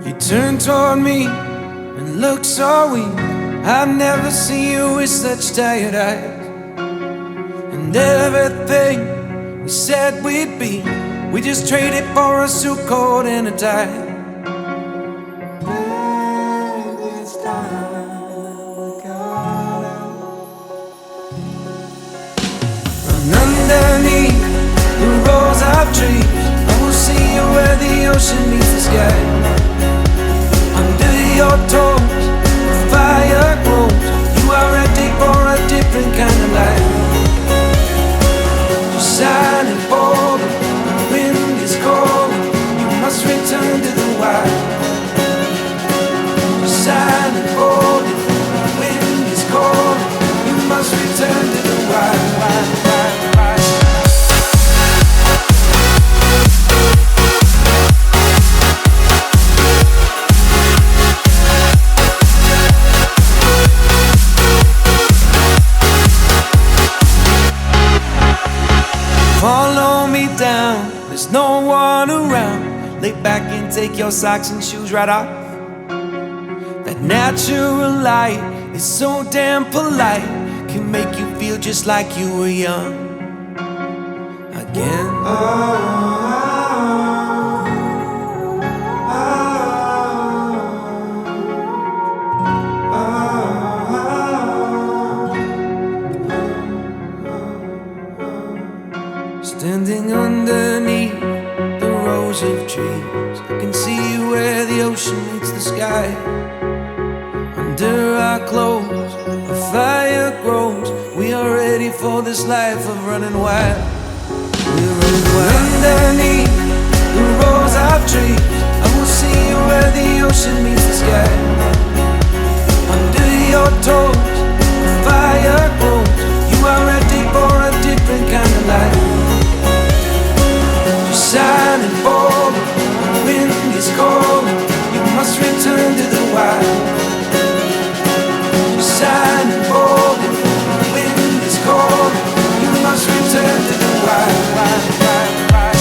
You turned toward me and looked so weak. I've never seen you with such tired eyes. And everything we said we'd be, we just traded for a suit coat and a tie. Underneath the rows of trees, I will see you where the ocean meets the sky. Under your toes, the fire grows. You are ready for a different kind of life. You're shining bold, the wind is cold. You must return to the wild. You're shining bold, the wind is cold. You must return to the wild, wild, wild. Follow me down, there's no one around. Lay back and take your socks and shoes right off. That natural light is so damn polite, can make you feel just like you were young again. Standing underneath the rows of trees, I can see where the ocean meets the sky. Under our clothes, a fire grows. We are ready for this life of running wild. We're running wild. Underneath the rows of trees, I will see you where the ocean meets the sky. Under your toes, the fire grows. You are ready for a different kind of life. Shining bold, the wind is cold. You must return to the wild. You're shining bold, the wind is cold. You must return to the wild, wild, wild, wild.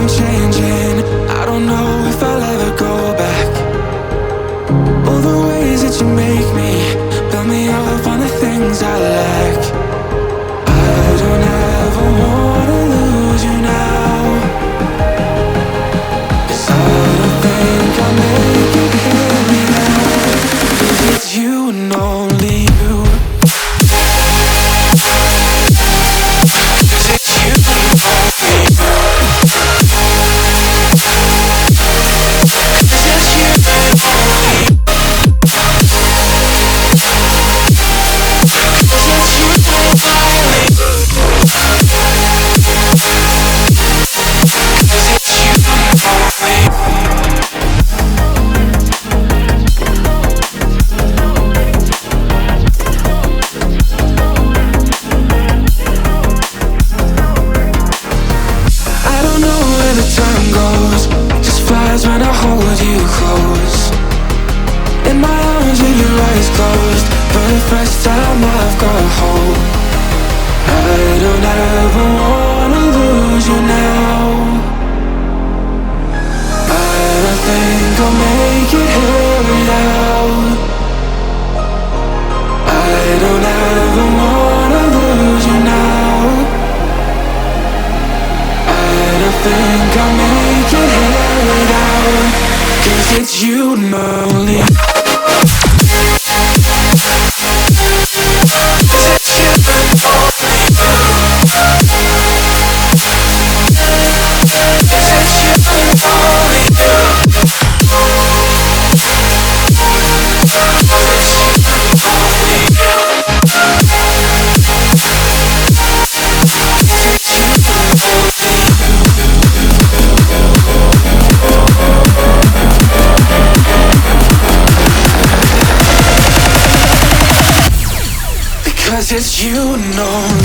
I'm changing. I don't know if I'll ever go back. All the ways that you make me, build me up on the things I lack. I don't ever wanna lose you now, 'cause I don't think I'll make it here now, 'cause it's you and only you. 'Cause it's you and only you. 'Cause it's you and only you. When I hold you close in my arms with your eyes closed, for the first time I've got hope. I don't ever wanna lose you now. I don't think I'll make it here without. I don't ever wanna lose you now. I don't think I'll make it here without, 'cause it's you and only. 'Cause it's you and only. 'Cause it's you and only. 'Cause it's you and only. 'Cause it's you and only. Because it's you and only.